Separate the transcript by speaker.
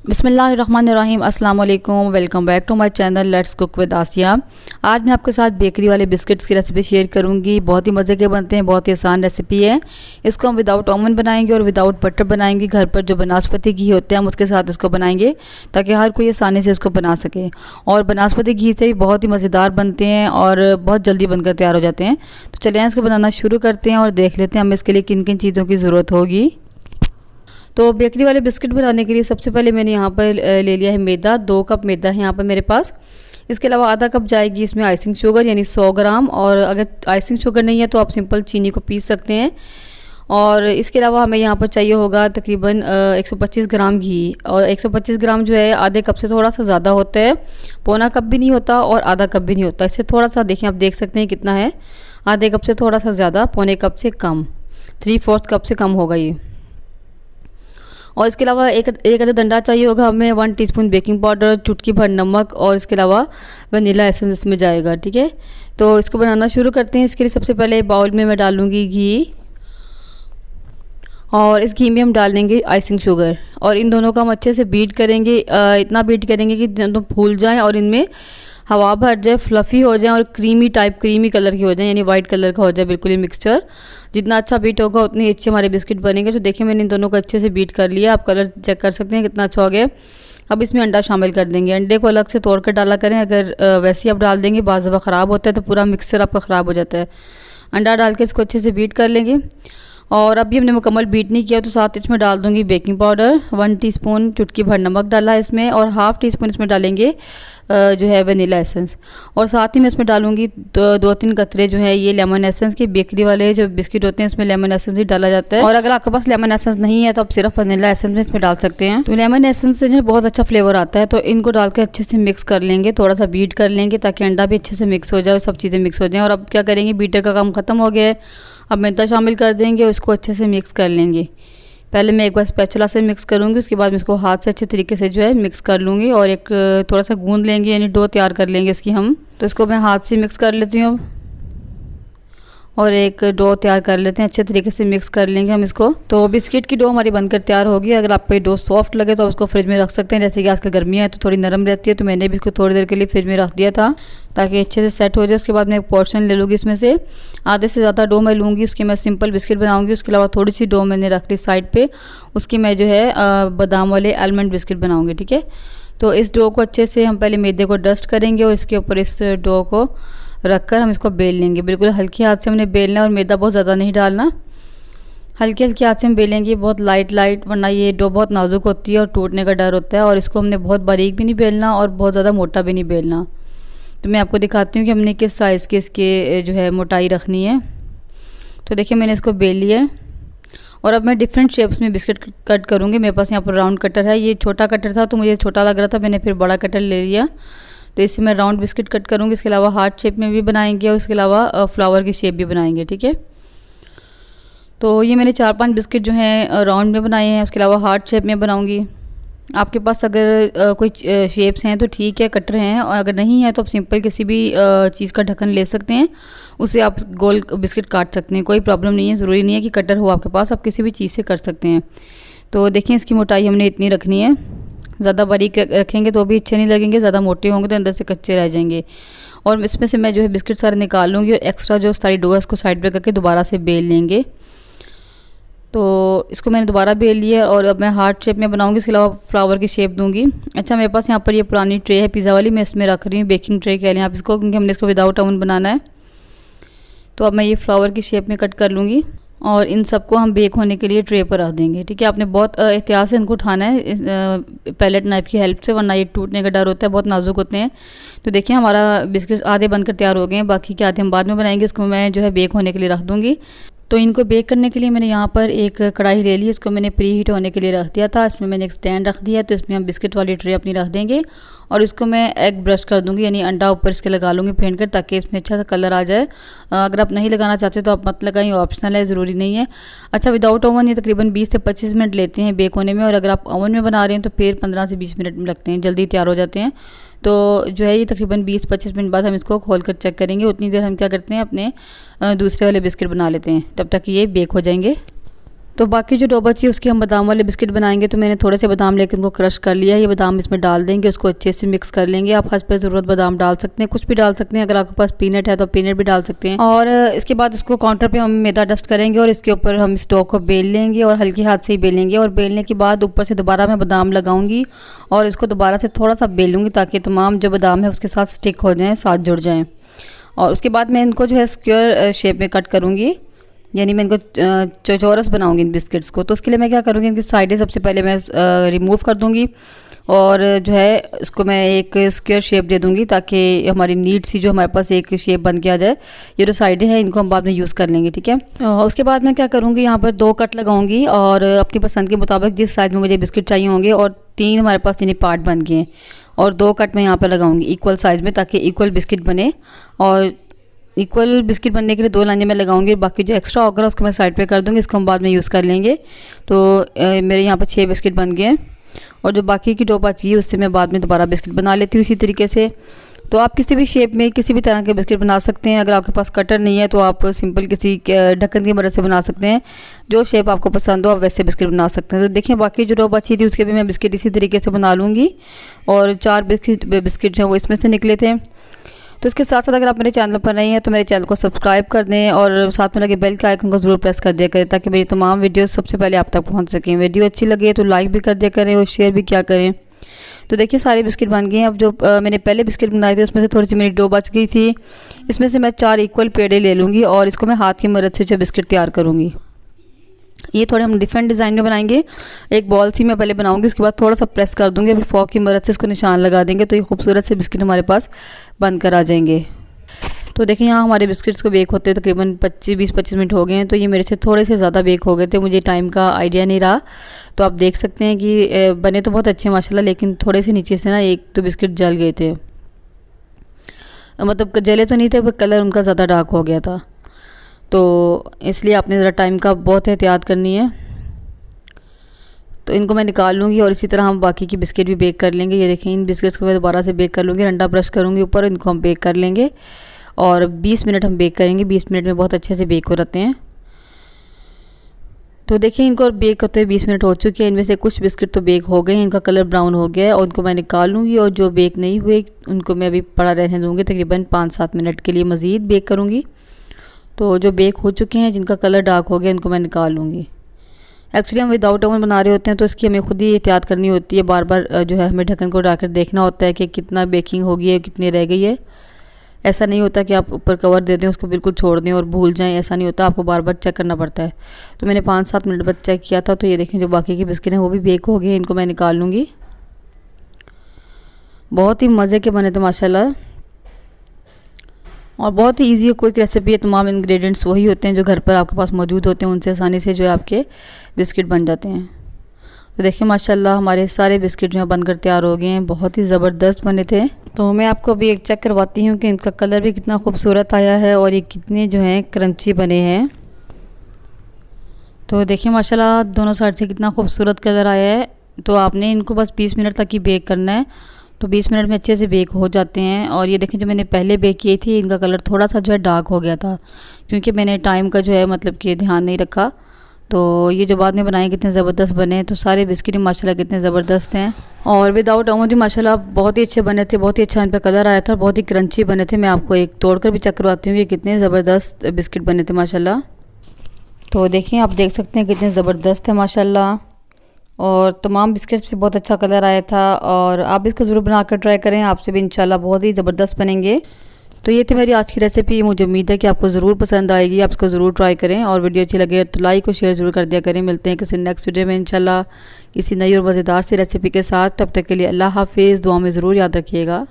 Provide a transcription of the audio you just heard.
Speaker 1: बिस्मिल्लाहिर्रहमानिर्रहीम अस्सलाम वालेकुम। Welcome back to my channel let's cook with Asiya. आज मैं आपके साथ बेकरी वाले बिस्किट्स की रेसिपी शेयर करूंगी। बहुत ही मज़े के बनते हैं, बहुत ही आसान रेसिपी है। इसको हम विदाउट ओवन बनाएंगे और विदाउट बटर बनाएंगे। घर पर जो बनास्पति घी होते हैं हम उसके साथ इसको बनाएंगे ताकि हर कोई आसानी से इसको बना सके। और बनास्पति घी से भी बहुत ही मज़ेदार बनते हैं और बहुत जल्दी बनकर तैयार हो जाते हैं। तो चलिए इसको बनाना शुरू करते हैं और देख लेते हैं हमें इसके लिए किन किन चीज़ों की ज़रूरत होगी। तो बेकरी वाले बिस्किट बनाने के लिए सबसे पहले मैंने यहाँ पर ले लिया है मैदा। 2 कप मैदा है यहाँ पर मेरे पास। इसके अलावा आधा कप जाएगी इसमें आइसिंग शुगर यानी 100 ग्राम। और अगर आइसिंग शुगर नहीं है तो आप सिंपल चीनी को पीस सकते हैं। और इसके अलावा हमें यहाँ पर चाहिए होगा तकरीबन 125 ग्राम घी। और 125 ग्राम जो है आधे कप से थोड़ा सा ज़्यादा होता है। पौना कप भी नहीं होता और आधा कप भी नहीं होता। इससे थोड़ा सा देखें, आप देख सकते हैं कितना है। आधे कप से थोड़ा सा ज़्यादा, पौने कप से कम, 3/4 कप से कम होगा ये। और इसके अलावा एक आधा डंडा चाहिए होगा हमें। 1 टीस्पून बेकिंग पाउडर, चुटकी भर नमक और इसके अलावा वनीला एसेंस इसमें जाएगा। ठीक है, तो इसको बनाना शुरू करते हैं। इसके लिए सबसे पहले बाउल में मैं डालूंगी घी और इस घी में हम डाल देंगे आइसिंग शुगर। और इन दोनों को हम अच्छे से बीट करेंगे। इतना बीट करेंगे कि दोनों फूल जाएं और इनमें हवा भर जाए, फ्लफ़ी हो जाए और क्रीमी कलर की हो जाए, यानी वाइट कलर का हो जाए बिल्कुल ये मिक्सचर। जितना अच्छा बीट होगा उतनी अच्छे हमारे बिस्किट बनेंगे। तो देखिए मैंने इन दोनों को अच्छे से बीट कर लिया। आप कलर चेक कर सकते हैं कितना अच्छा हो गया। अब इसमें अंडा शामिल कर देंगे। अंडे को अलग से तोड़ कर डाला करें। अगर वैसे ही आप डाल देंगे बाज़ दफ़ा ख़राब होता है तो पूरा मिक्सचर आपका ख़राब हो जाता है। अंडा डाल के इसको अच्छे से बीट कर लेंगे। और अभी हमने मुकम्मल बीट नहीं किया तो साथ इसमें डाल दूंगी बेकिंग पाउडर। 1 टीस्पून चुटकी भर नमक डाला है इसमें। और हाफ़ टी-स्पून इसमें डालेंगे जो है वनीला एसेंस। और साथ ही मैं इसमें डालूंगी 2-3 कतरे जो है ये लेमन एसेंस के। बेकरी वाले जो बिस्किट होते हैं इसमें लेमन एसेंस ही डाला जाता है। और अगर आपके पास लेमन एसेंस नहीं है तो आप सिर्फ वनीला एसेंस में इसमें डाल सकते हैं। तो लेमन एसेंस से जो बहुत अच्छा फ्लेवर आता है। तो इनको डाल के अच्छे से मिक्स कर लेंगे, थोड़ा सा बीट कर लेंगे ताकि अंडा भी अच्छे से मिक्स हो जाए और सब चीज़ें मिक्स हो जाएँ। और अब क्या करेंगे, बीटर का काम ख़त्म हो गया है। अब मैदा शामिल कर देंगे और इसको अच्छे से मिक्स कर लेंगे। पहले मैं एक बार स्पैचुला से मिक्स करूँगी, उसके बाद मैं इसको हाथ से अच्छे तरीके से जो है मिक्स कर लूँगी। और एक थोड़ा सा गूंद लेंगे, यानी डो तैयार कर लेंगे इसकी हम। तो इसको मैं हाथ से मिक्स कर लेती हूँ और एक डो तैयार कर लेते हैं। अच्छे तरीके से मिक्स कर लेंगे हम इसको। तो बिस्किट की डो हमारी बनकर तैयार होगी। अगर आपको ये डो सॉफ्ट लगे तो आप इसको फ्रिज में रख सकते हैं। जैसे कि आजकल गर्मियाँ है तो थोड़ी नरम रहती है, तो मैंने भी इसको थोड़ी देर के लिए फ्रिज में रख दिया था ताकि अच्छे से सेट हो जाए। उसके बाद मैं एक पोर्शन ले लूँगी, इसमें से आधे से ज़्यादा डो मैं लूँगी। उसकी मैं सिंपल बिस्किट बनाऊँगी। उसके अलावा थोड़ी सी डो मैंने रख ली साइड पर, उसकी मैं जो है बादाम वाले आलमंड बिस्किट बनाऊँगी। ठीक है, तो इस डो को अच्छे से हम पहले मैदे को डस्ट करेंगे और इसके ऊपर इस डो को रखकर हम इसको बेल लेंगे। बिल्कुल हल्के हाथ से हमने बेलना है और मैदा बहुत ज़्यादा नहीं डालना। हल्के हल्के हाथ से हम बेलेंगे, बहुत लाइट, वरना ये डो बहुत नाजुक होती है और टूटने का डर होता है। और इसको हमने बहुत बारीक भी नहीं बेलना और बहुत ज़्यादा मोटा भी नहीं बेलना। तो मैं आपको दिखाती हूँ कि हमने किस साइज़ के इसके जो है मोटाई रखनी है। तो देखिए मैंने इसको बेल लिया है। और अब मैं डिफरेंट शेप्स में बिस्किट कट करूँगी। मेरे पास यहाँ पर राउंड कटर है। ये छोटा कटर था तो मुझे छोटा लग रहा था, मैंने फिर बड़ा कटर ले लिया। तो इससे मैं राउंड बिस्किट कट करूँगी। इसके अलावा हार्ट शेप में भी बनाएंगे और इसके अलावा फ्लावर की शेप भी बनाएंगे। ठीक है, तो ये मैंने 4-5 बिस्किट जो हैं राउंड में बनाए हैं। उसके अलावा हार्ट शेप में बनाऊँगी। आपके पास अगर कोई शेप्स हैं तो ठीक है, कटर हैं। और अगर नहीं है तो आप सिंपल किसी भी चीज़ का ढक्कन ले सकते हैं, उससे आप गोल बिस्किट काट सकते हैं। कोई प्रॉब्लम नहीं है, ज़रूरी नहीं है कि कटर हो आपके पास, आप किसी भी चीज़ से कर सकते हैं। तो देखिए इसकी मोटाई हमने इतनी रखनी है। ज़्यादा बारीक रखेंगे तो भी अच्छे नहीं लगेंगे, ज़्यादा मोटे होंगे तो अंदर से कच्चे रह जाएंगे। और इसमें से मैं जो है बिस्किट सारे निकाल लूँगी और एक्स्ट्रा जो सारी डो है उसको साइड पे करके दोबारा से बेल लेंगे। तो इसको मैंने दोबारा बेल लिया और अब मैं हार्ट शेप में बनाऊंगी। इसके अलावा फ्लावर की शेप दूंगी। अच्छा, मेरे पास यहाँ पर ये पुरानी ट्रे है पिज़्ज़ा वाली, मैं इसमें रख रही हूँ। बेकिंग ट्रे कह लें आप इसको, क्योंकि हमने इसको विदाउट ओवन बनाना है। तो अब मैं ये फ्लावर की शेप में कट कर लूँगी और इन सबको हम बेक होने के लिए ट्रे पर रख देंगे। ठीक है, आपने बहुत एहतियात से इनको उठाना है पैलेट नाइफ़ की हेल्प से, वरना ये टूटने का डर होता है, बहुत नाजुक होते हैं। तो देखिए हमारा बिस्किट आधे बनकर तैयार हो गए हैं, बाकी के आधे हम बाद में बनाएंगे। इसको मैं जो है बेक होने के लिए रख दूँगी। तो इनको बेक करने के लिए मैंने यहाँ पर एक कढ़ाई ले ली। इसको मैंने प्री हीट होने के लिए रख दिया था। इसमें मैंने एक स्टैंड रख दिया। तो इसमें हम बिस्किट वाली ट्रे अपनी रख देंगे और इसको मैं एग ब्रश कर दूंगी, यानी अंडा ऊपर इसके लगा लूँगी फेंट कर, ताकि इसमें अच्छा सा कलर आ जाए। अगर आप नहीं लगाना चाहते तो आप मत लगाएं, ऑप्शनल है, ज़रूरी नहीं है। अच्छा, विदाउट ओवन ये तकरीबन 20 से 25 मिनट लेते हैं बेक होने में। और अगर आप ओवन में बना रहे हैं तो फिर 15 से 20 मिनट लगते हैं, जल्दी तैयार हो जाते हैं। तो जो है ये तकरीबन 20-25 मिनट बाद हम इसको खोल कर चेक करेंगे। उतनी देर हम क्या करते हैं, अपने दूसरे वाले बिस्किट बना लेते हैं, तब तक ये बेक हो जाएंगे। तो बाकी जो डो बची है उसकी हम बादाम वाले बिस्किट बनाएंगे। तो मैंने थोड़े से बादाम लेकर उनको क्रश कर लिया है। ये बादाम इसमें डाल देंगे, उसको अच्छे से मिक्स कर लेंगे। आप हंस पे ज़रूरत बादाम डाल सकते हैं, कुछ भी डाल सकते हैं। अगर आपके पास पीनट है तो पीनट भी डाल सकते हैं। और इसके बाद इसको काउंटर पे हम मैदा डस्ट करेंगे और इसके ऊपर हम इस डो को बेल लेंगे और हल्के हाथ से ही बेलेंगे। और बेलने के बाद ऊपर से दोबारा मैं बादाम लगाऊंगी और इसको दोबारा से थोड़ा सा बेलूँगी ताकि तमाम जो बादाम है उसके साथ स्टिक हो जाएँ, साथ जुड़ जाएँ। और उसके बाद मैं इनको जो है स्क्वायर शेप में कट करूँगी, यानी मैं इनको चौरस बनाऊंगी इन बिस्किट्स को। तो उसके लिए मैं क्या करूँगी, इनकी साइडें सबसे पहले मैं रिमूव कर दूँगी और जो है इसको मैं एक स्क्वायर शेप दे दूँगी ताकि हमारी नीट सी जो हमारे पास एक शेप बन के आ जाए। ये जो साइडें हैं इनको हम बाद में यूज़ कर लेंगे, ठीक है। उसके बाद मैं क्या करूँगी, यहाँ पर 2 कट लगाऊँगी और अपनी पसंद के मुताबिक जिस साइज़ में मुझे बिस्किट चाहिए होंगे। और 3 हमारे पास यानी पार्ट बन गए हैं और 2 कट मैं यहाँ पर लगाऊँगी इक्वल साइज़ में ताकि इक्वल बिस्किट बने। और इक्वल बिस्किट बनने के लिए 2 लाइनें मैं लगाऊंगी, बाकी जो एक्स्ट्रा होगा उसको मैं साइड पे कर दूंगी, इसको हम बाद में यूज़ कर लेंगे। तो मेरे यहाँ पर 6 बिस्किट बन गए हैं और जो बाकी की डो बची है उससे मैं बाद में दोबारा बिस्किट बना लेती हूँ इसी तरीके से। तो आप किसी भी शेप में किसी भी तरह के बिस्किट बना सकते हैं। अगर आपके पास कटर नहीं है तो आप सिंपल किसी ढक्कन की मदद से बना सकते हैं। जो शेप आपको पसंद हो आप वैसे बिस्किट बना सकते हैं। तो देखिए बाकी जो डो बची थी उसके भी मैं बिस्किट इसी तरीके से बना लूँगी और 4 बिस्किट जो वो इसमें से निकले थे। तो इसके साथ साथ अगर आप मेरे चैनल पर नहीं हैं तो मेरे चैनल को सब्सक्राइब कर दें और साथ में लगे बेल के आइकन को ज़रूर प्रेस कर दिया करें ताकि मेरी तमाम वीडियो सबसे पहले आप तक पहुंच सकें। वीडियो अच्छी लगे तो लाइक भी कर दिया करें और शेयर भी क्या करें। तो देखिए सारे बिस्किट बन गए हैं। अब जो मैंने पहले बिस्किट बनाए थे उसमें से थोड़ी सी मेरी डो बच गई थी, इसमें से मैं 4 इक्वल पेड़े ले लूँगी और इसको मैं हाथ की मदद से जो बिस्किट तैयार करूँगी। ये थोड़े हम डिफरेंट डिज़ाइन में बनाएंगे। एक बॉल सी मैं पहले बनाऊंगी, उसके बाद थोड़ा सा प्रेस कर दूंगी, फिर फॉक की मदद से इसको निशान लगा देंगे तो ये खूबसूरत से बिस्किट हमारे पास बनकर आ जाएंगे। तो देखिए यहाँ हमारे बिस्किट्स को बेक होते तकरीबन 20-25 मिनट हो गए हैं। तो ये मेरे से थोड़े से ज़्यादा बेक हो गए थे, मुझे टाइम का आइडिया नहीं रहा। तो आप देख सकते हैं कि बने तो बहुत अच्छे माशाल्लाह, लेकिन थोड़े से नीचे से ना एक तो बिस्किट जल गए थे, मतलब जले तो नहीं थे पर कलर उनका ज़्यादा डार्क हो गया था। तो इसलिए आपने ज़रा टाइम का बहुत एहतियात करनी है। तो इनको मैं निकाल लूँगी और इसी तरह हम बाकी की बिस्किट भी बेक कर लेंगे। ये देखें इन बिस्किट्स को मैं दोबारा से बेक कर लूँगी, रंडा ब्रश करूँगी ऊपर, इनको हम बेक कर लेंगे और 20 मिनट हम बेक करेंगे। 20 मिनट में बहुत अच्छे से बेक हो जाते हैं। तो देखिए इनको बेक होते हुए 20 मिनट हो चुके हैं। इनमें से कुछ बिस्किट तो बेक हो गए हैं, इनका कलर ब्राउन हो गया है और उनको मैं निकाल लूँगी और जो बेक नहीं हुए उनको मैं अभी पड़ा रहने दूँगी, तकरीबन 5-7 मिनट के लिए मज़ीद बेक करूँगी। तो जो बेक हो चुके हैं जिनका कलर डार्क हो गया इनको मैं निकाल लूँगी। एक्चुअली हम विदाउट ओवन बना रहे होते हैं तो इसकी हमें खुद ही एहतियात करनी होती है, बार बार जो है हमें ढक्कन को उठाकर देखना होता है कि कितना बेकिंग हो गई है, कितनी रह गई है। ऐसा नहीं होता कि आप ऊपर कवर दे दें उसको बिल्कुल छोड़ दें और भूल जाएं, ऐसा नहीं होता, आपको बार बार चेक करना पड़ता है। तो मैंने 5-7 मिनट बाद चेक किया था। तो ये देखें जो बाकी के बिस्किट हैं वो भी बेक हो गए, इनको मैं निकाल लूँगी। बहुत ही मज़े के बने थे माशाल्लाह और बहुत ही ईजी क्विक रेसिपी है। तमाम इंग्रेडिएंट्स वही होते हैं जो घर पर आपके पास मौजूद होते हैं, उनसे आसानी से जो है आपके बिस्किट बन जाते हैं। तो देखिए माशाल्लाह हमारे सारे बिस्किट जो है बनकर तैयार हो गए हैं, बहुत ही ज़बरदस्त बने थे। तो मैं आपको अभी एक चेक करवाती हूँ कि इनका कलर भी कितना खूबसूरत आया है और ये कितने जो हैं क्रंची बने हैं। तो देखिए माशाल्लाह दोनों साइड से कितना खूबसूरत कलर आया है। तो आपने इनको बस 20 मिनट तक ही बेक करना है। तो 20 मिनट में अच्छे से बेक हो जाते हैं। और ये देखें जो मैंने पहले बेक किए थी इनका कलर थोड़ा सा जो है डार्क हो गया था, क्योंकि मैंने टाइम का जो है मतलब कि ध्यान नहीं रखा। तो ये जो बाद में बनाए कितने ज़बरदस्त बने। तो सारे बिस्किट माशाल्लाह कितने ज़बरदस्त हैं और विदाउट ओवन भी माशाल्लाह बहुत ही अच्छे बने थे, बहुत ही अच्छा इन पर कलर आया था, बहुत ही क्रंची बने थे। मैं आपको एक तोड़कर भी चेक करवाती हूँ कि कितने ज़बरदस्त बिस्किट बने थे माशाल्लाह। तो देखिए आप देख सकते हैं कितने ज़बरदस्त है माशाल्लाह और तमाम बिस्किट्स से बहुत अच्छा कलर आया था। और आप इसको ज़रूर बनाकर ट्राई करें, आपसे भी इंशाल्लाह बहुत ही ज़बरदस्त बनेंगे। तो ये थी मेरी आज की रेसिपी। मुझे उम्मीद है कि आपको ज़रूर पसंद आएगी, आप इसको ज़रूर ट्राई करें और वीडियो अच्छी लगे तो लाइक और शेयर ज़रूर कर दिया करें। मिलते हैं किसी नेक्स्ट वीडियो में इंशाल्लाह किसी नई और मज़ेदार सी रेसिपी के साथ। तब तक के लिए अल्लाह हाफिज़, दुआ में ज़रूर याद रखिएगा।